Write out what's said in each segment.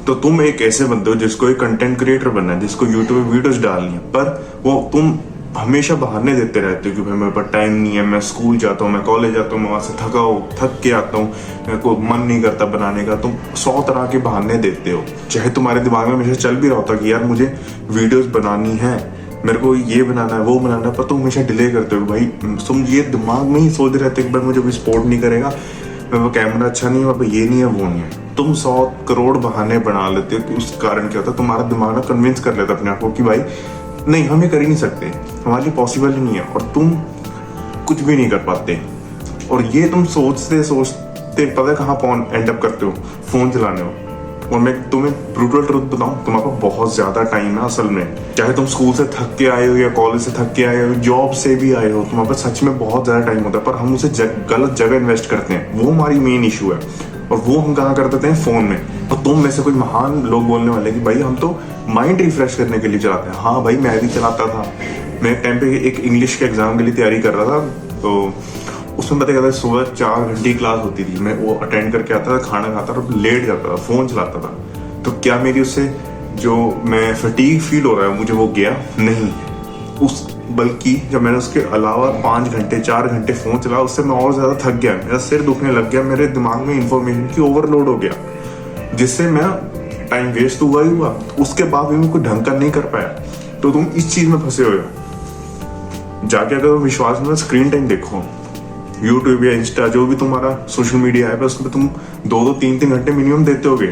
तो तुम एक ऐसे बंदे हो जिसको एक कंटेंट क्रिएटर बनना है, जिसको यूट्यूब पे वीडियोस डालनी है, पर वो तुम हमेशा बहाने देते रहते हो कि भाई मेरे पास टाइम नहीं है, मैं स्कूल जाता हूँ, मैं कॉलेज जाता हूँ, मैं वहां से थक के आता हूँ, मेरे को मन नहीं करता बनाने का। तुम 100 तरह के बहाने देते हो, चाहे तुम्हारे दिमाग में हमेशा चल भी रहा होता कि यार मुझे वीडियोस बनानी है, मेरे को ये बनाना है, वो बनाना है, पर तुम हमेशा डिले करते हो। भाई तुम ये दिमाग में ही सोच रहे थे कि भाई मुझे कोई सपोर्ट नहीं करेगा, मेरे को कैमरा अच्छा नहीं है, ये नहीं है, वो नहीं है। तुम 100 करोड़ बहाने बना लेते हो कि उस कारण क्या होता है, तुम्हारा दिमाग ना कन्विंस कर लेता अपने आप को कि भाई नहीं, हम ये कर ही नहीं सकते, हमारे लिए पॉसिबल ही नहीं है, और तुम कुछ भी नहीं कर पाते। और ये तुम सोचते सोचते पता है कहाँ एंड अप करते हो, फोन चलाने हो। और मैं तुम्हें ब्रूटल ट्रुथ बताऊं, तुम्हारे पास बहुत ज्यादा टाइम है असल में। चाहे तुम स्कूल से थक के आए हो या कॉलेज से थक के आए हो, जॉब से भी आए हो, तुम्हारे पास सच में बहुत ज्यादा टाइम होता है, पर हम उसे गलत जगह इन्वेस्ट करते हैं। वो हमारी मेन इशू है, और वो हम कहाँ कर देते हैं, फोन में। और तुम में से कोई महान लोग बोलने वाले कि भाई हम तो माइंड रिफ्रेश करने के लिए चलाते हैं। हाँ भाई, मैं भी चलाता था। मैं एक टाइम पे एक इंग्लिश के एग्जाम के लिए तैयारी कर रहा था, तो उसमें पता क्या था, सुबह 4 घंटे की क्लास होती थी, मैं वो अटेंड करके आता था, खाना खाता था और लेट जाता था, फोन चलाता था। तो क्या मेरी उससे जो मैं फटीग फील हो रहा है मुझे वो गया? नहीं, बल्कि जब मैंने उसके अलावा 5 घंटे 4 घंटे फोन चला, उससे मैं और ज्यादा थक गया, मेरा सिर दुखने लग गया, मेरे दिमाग में इंफॉर्मेशन की ओवरलोड हो गया, जिससे मैं टाइम वेस्ट हुआ ही हुआ। उसके बाद भी मैं कोई ढंग का नहीं कर पाया। तो तुम इस चीज में फंसे हुए हो। जाके अगर विश्वास में स्क्रीन टाइम देखो, यूट्यूब या इंस्टा जो भी तुम्हारा सोशल मीडिया है, उसमें तुम 2-2 3-3 घंटे मिनिमम देते होगे।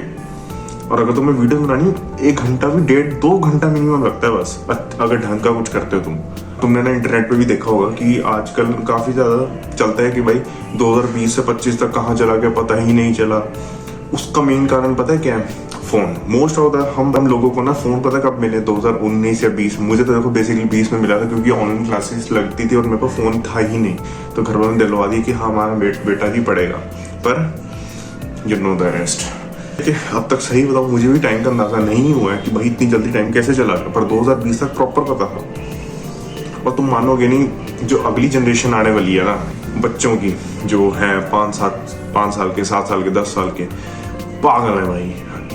और अगर तुम्हें वीडियो बनानी 1 घंटा भी 1.5-2 घंटा मिनिमम लगता है बस, अगर ढंग का कुछ करते हो तुमने ना इंटरनेट पे भी देखा होगा कि आजकल काफी ज्यादा चलता है कि भाई 2020 से 25 तक कहाँ चला गया पता ही नहीं चला। उसका मेन कारण पता है क्या है? फोन। मोस्ट ऑफ द हम लोगों को ना फोन पता कब मिले, 2019 या 20। मुझे तो देखो बेसिकली 20 में मिला था, क्योंकि ऑनलाइन क्लासेस लगती थी और मेरे पास फोन था ही नहीं, तो घर वालों ने दिलवा दी कि हाँ हमारा बेटा ही पढ़ेगा। पर यू नो द रेस्ट। अब तक सही बताऊं, मुझे भी टाइम का अंदाजा नहीं हुआ है कि भाई इतनी जल्दी टाइम कैसे चला गया, पर 2020 तक प्रॉपर पता था। और तुम मानोगे नहीं, जो अगली जनरेशन आने वाली है ना बच्चों की, जो है 5 साल के, 7 साल के, 10 साल के, पागल है भाई।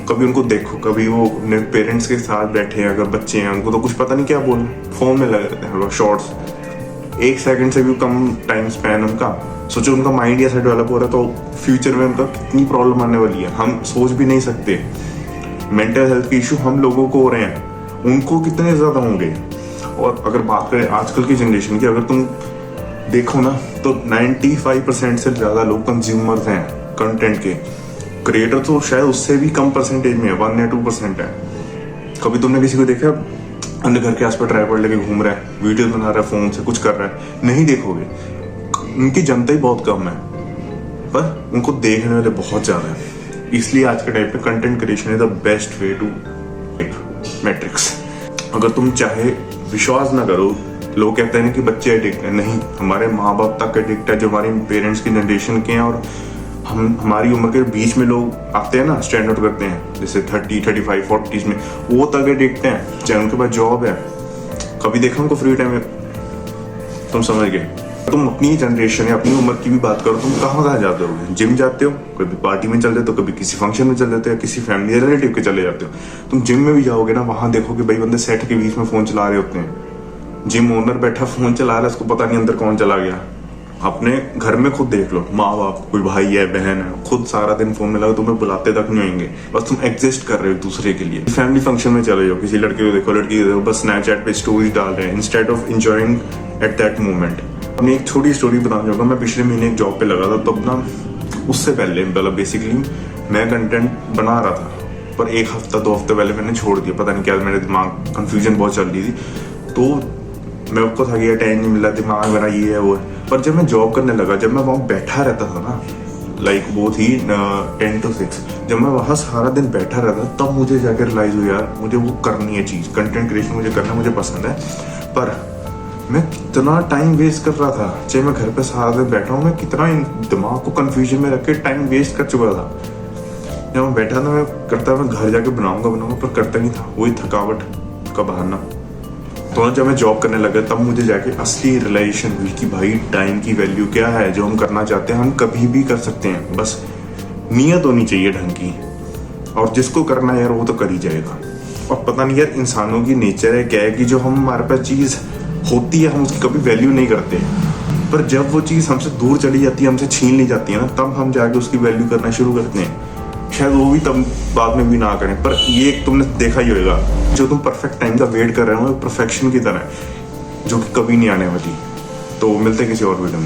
कभी उनको देखो, कभी वो अपने पेरेंट्स के साथ बैठे हैं, अगर बच्चे हैं उनको तो कुछ पता नहीं क्या बोल, फोन में लगे रहते हैं शॉर्ट्स। 1 सेकंड से भी कम टाइम स्पैन उनका। सोचो उनका माइंड ऐसा डेवलप हो रहा है, तो फ्यूचर में उनका कितनी प्रॉब्लम आने वाली है, हम सोच भी नहीं सकते। मेंटल हेल्थ के इशू हम लोगों को हो रहे हैं, उनको कितने ज्यादा होंगे। और अगर बात करें आजकल की जनरेशन की, अगर तुम देखो ना तो 95% से ज्यादा लोग कंज्यूमर्स हैं कंटेंट के। क्रिएटर तो शायद उससे भी कम परसेंटेज में है, 1 या 2% है। कभी तुमने किसी को देखा अपने घर के आसपास ट्राइपॉड लेके घूम रहा है, वीडियो बना रहा है, फोन से कुछ कर रहा है? नहीं देखोगे। उनकी जनता ही बहुत कम है, पर उनको देखने वाले बहुत ज्यादा है। इसलिए आज के टाइम पे content creation is the best way to matrix. अगर तुम चाहे विश्वास ना करो, लोग कहते हैं कि बच्चे एडिक्ट है, नहीं, हमारे माँ बाप तक एडिक्ट है, जो हमारे पेरेंट्स की जनरेशन के हैं। और हमारी उम्र के बीच में लोग आते हैं ना, स्टैंड आउट करते हैं, जैसे 30, 35, 40s में, वो तक एडिक्ट हैं, चाहे उनके पास जॉब है। कभी देखा उनको फ्री टाइम में? तुम समझ गए। तुम अपनी जनरेशन या अपनी उम्र की भी बात करो, तुम कहाँ जाते हो? जिम जाते हो, कभी पार्टी में चल जाते हो, कभी किसी फंक्शन में चल जाते हो, किसी फैमिली रिलेटिव के चले जाते हो। तुम जिम में भी जाओगे ना, वहां देखोगे भाई बंदे सेट के बीच में फोन चला रहे होते हैं। जिम ओनर बैठा फोन चला रहा है, उसको पता नहीं अंदर कौन चला गया। अपने घर में खुद देख लो, माँ बाप, कोई भाई है, बहन है, खुद सारा दिन फोन में लगा, तुम्हें बुलाते तक नहीं होंगे, बस तुम एग्जिस्ट कर रहे हो दूसरे के लिए। फैमिली फंक्शन में चले जाओ, किसी लड़के को देखो, लड़की को देखो, बस स्नैपचैट पे स्टोरीज डाल रहे हैं instead of enjoying at that moment. अपनी एक छोटी स्टोरी बताना चाहूंगा। मैं पिछले महीने एक जॉब पे लगा था, तब ना उससे पहले मतलब बेसिकली मैं कंटेंट बना रहा था, पर 1 हफ्ता 2 हफ्ते पहले मैंने छोड़ दिया। पता नहीं क्या, मेरे दिमाग कंफ्यूजन बहुत चल रही थी, तो मेरे को था कि टाइम नहीं मिला, दिमाग मेरा ये है वो है। पर जब मैं जॉब करने लगा, जब मैं वहाँ बैठा रहता था ना, लाइक वो थी 10 to 6, जब मैं वहाँ सारा दिन बैठा रहता, तब मुझे जाकर रियलाइज हुआ यार मुझे वो करनी है चीज़, कंटेंट क्रिएशन मुझे करना, मुझे पसंद है। पर मैं कितना टाइम वेस्ट कर रहा था, चाहे मैं घर पे सारा दिन बैठा हूँ, मैं कितना दिमाग को कंफ्यूजन में रख के टाइम वेस्ट कर चुका था। जब मैं बैठा था, मैं करता, मैं घर जाके बनाऊंगा, पर करता नहीं था, वही थकावट का बहाना। तो जब मैं जॉब करने लगा, तब मुझे जाके असली रियलाइजेशन हुई कि भाई टाइम की वैल्यू क्या है। जो हम करना चाहते हैं हम कभी भी कर सकते हैं, बस नीयत होनी चाहिए ढंग की। और जिसको करना है यार वो तो कर ही जाएगा। और पता नहीं यार इंसानों की नेचर है क्या है कि जो हमारे पास चीज़ होती है हम उसकी कभी वैल्यू नहीं करते, पर जब वो चीज़ हमसे दूर चली जाती है, हमसे छीन ली जाती है ना, तब हम जाके उसकी वैल्यू करना शुरू करते हैं। शायद वो भी तब बाद में भी ना करें, पर ये एक तुमने देखा ही होगा, जो तुम परफेक्ट टाइम का वेट कर रहे हो परफेक्शन की तरह है, जो कि कभी नहीं आने वाली। तो मिलते हैं किसी और वीडियो में।